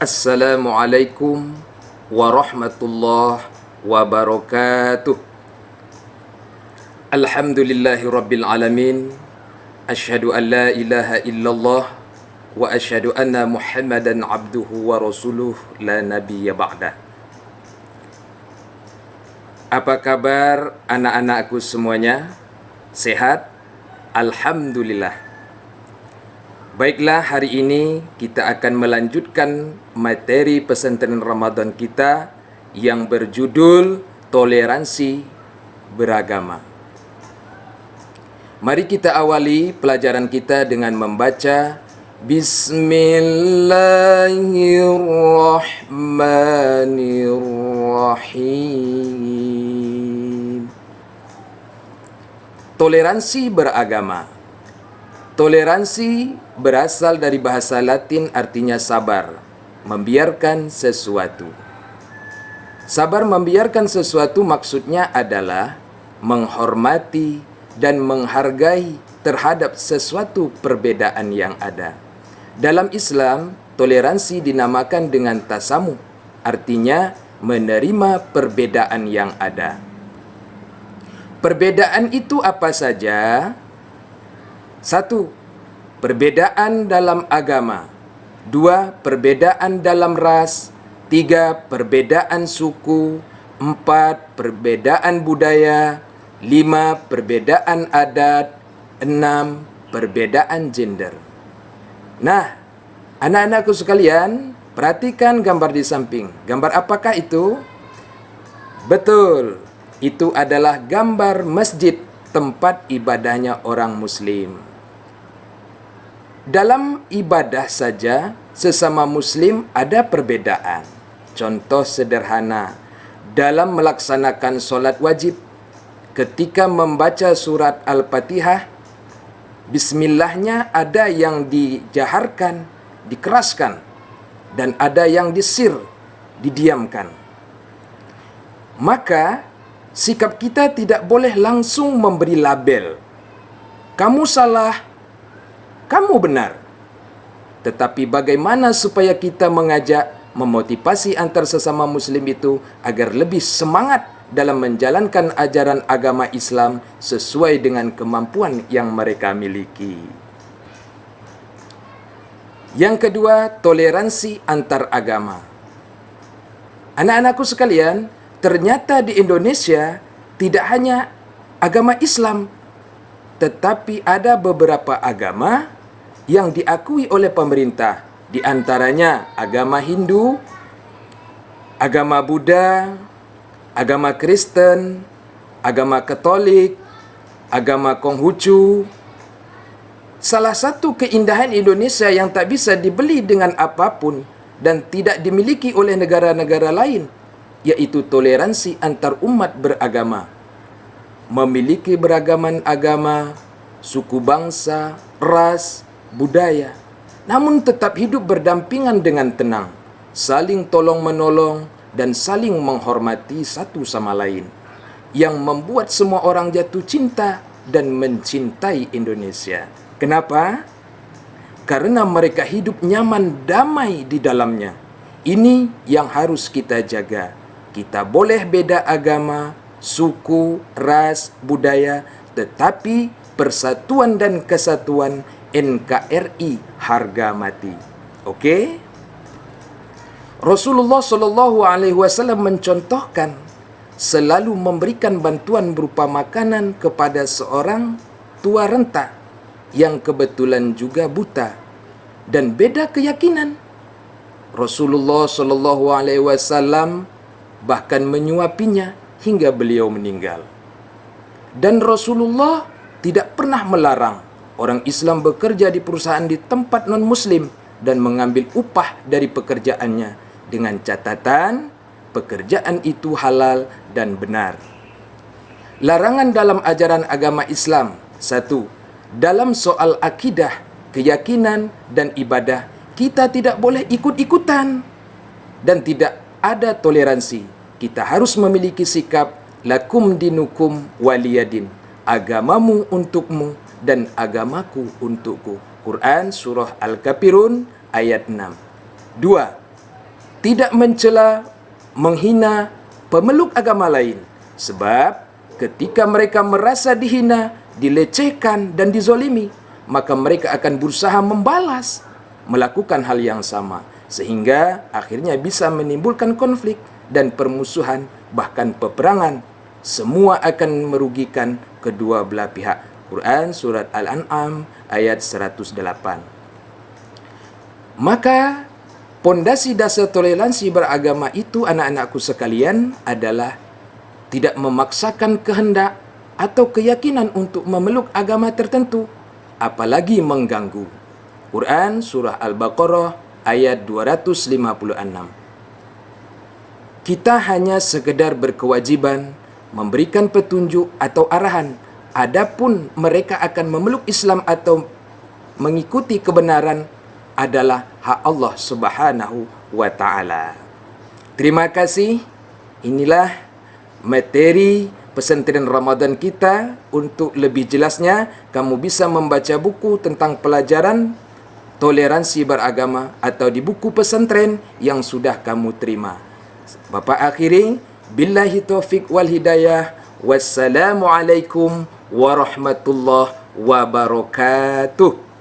Assalamualaikum warahmatullahi wabarakatuh. Alhamdulillahi rabbil alamin. Asyhadu an la ilaha illallah wa asyhadu anna Muhammadan abduhu wa rasuluh la nabiyya ba'dah. Apa kabar anak-anakku semuanya? Sehat? Alhamdulillah. Baiklah, hari ini kita akan melanjutkan materi pesantren Ramadan kita yang berjudul Toleransi Beragama. Mari kita awali pelajaran kita dengan membaca Bismillahirrahmanirrahim. Toleransi beragama. Toleransi berasal dari bahasa Latin, artinya sabar, membiarkan sesuatu. Sabar membiarkan sesuatu maksudnya adalah menghormati dan menghargai terhadap sesuatu perbedaan yang ada. Dalam Islam, toleransi dinamakan dengan tasamuh, artinya menerima perbedaan yang ada. Perbedaan itu apa saja? 1. Perbedaan dalam agama. 2. Perbedaan dalam ras. 3. Perbedaan suku. 4. Perbedaan budaya. 5. Perbedaan adat. 6. Perbedaan gender. Nah, anak-anakku sekalian, perhatikan gambar di samping. Gambar apakah itu? Betul, itu adalah gambar masjid, tempat ibadahnya orang Muslim. Dalam ibadah saja, sesama Muslim ada perbedaan. Contoh sederhana, dalam melaksanakan solat wajib, ketika membaca surat Al-Fatihah, bismillahnya ada yang dijaharkan, dikeraskan, dan ada yang disir, didiamkan. Maka, sikap kita tidak boleh langsung memberi label. Kamu salah, kamu benar. Tetapi bagaimana supaya kita mengajak, memotivasi antar sesama Muslim itu agar lebih semangat dalam menjalankan ajaran agama Islam sesuai dengan kemampuan yang mereka miliki. Yang kedua, toleransi antar agama. Anak-anakku sekalian, ternyata di Indonesia tidak hanya agama Islam, tetapi ada beberapa agama yang diakui oleh pemerintah, di antaranya agama Hindu, agama Buddha, agama Kristen, agama Katolik, agama Konghucu. Salah satu keindahan Indonesia yang tak bisa dibeli dengan apapun dan tidak dimiliki oleh negara-negara lain, yaitu toleransi antar umat beragama. Memiliki beragaman agama, suku bangsa, ras, budaya, namun tetap hidup berdampingan dengan tenang, saling tolong-menolong, dan saling menghormati satu sama lain, yang membuat semua orang jatuh cinta dan mencintai Indonesia. Kenapa? Karena mereka hidup nyaman, damai di dalamnya. Ini yang harus kita jaga. Kita boleh beda agama, suku, ras, budaya, tetapi persatuan dan kesatuan NKRI harga mati. Oke? Rasulullah Shallallahu Alaihi Wasallam mencontohkan selalu memberikan bantuan berupa makanan kepada seorang tua renta yang kebetulan juga buta dan beda keyakinan. Rasulullah Shallallahu Alaihi Wasallam bahkan menyuapinya hingga beliau meninggal. Dan Rasulullah tidak pernah melarang orang Islam bekerja di perusahaan di tempat non-Muslim dan mengambil upah dari pekerjaannya dengan catatan pekerjaan itu halal dan benar. Larangan dalam ajaran agama Islam. 1. Dalam soal akidah, keyakinan, dan ibadah, kita tidak boleh ikut-ikutan dan tidak ada toleransi. Kita harus memiliki sikap lakum dinukum waliyadin, agamamu untukmu dan agamaku untukku. Quran Surah Al-Kafirun ayat 6. 2. tidak mencela, menghina pemeluk agama lain. Sebab ketika mereka merasa dihina, dilecehkan dan dizolimi, maka mereka akan berusaha membalas, melakukan hal yang sama, sehingga akhirnya bisa menimbulkan konflik dan permusuhan, bahkan peperangan. Semua akan merugikan kedua belah pihak. Quran Surat Al-An'am ayat 108. Maka pondasi dasar toleransi beragama itu, anak-anakku sekalian, adalah tidak memaksakan kehendak atau keyakinan untuk memeluk agama tertentu, apalagi mengganggu. Quran Surah Al-Baqarah ayat 256. Kita hanya sekedar berkewajiban memberikan petunjuk atau arahan. Adapun mereka akan memeluk Islam atau mengikuti kebenaran adalah hak Allah Subhanahu wa taala. Terima kasih. Inilah materi pesantren Ramadan kita. Untuk lebih jelasnya, kamu bisa membaca buku tentang pelajaran toleransi beragama atau di buku pesantren yang sudah kamu terima. Bapa akhiri, billahi taufiq wal hidayah. Wassalamualaikum warahmatullahi wabarakatuh.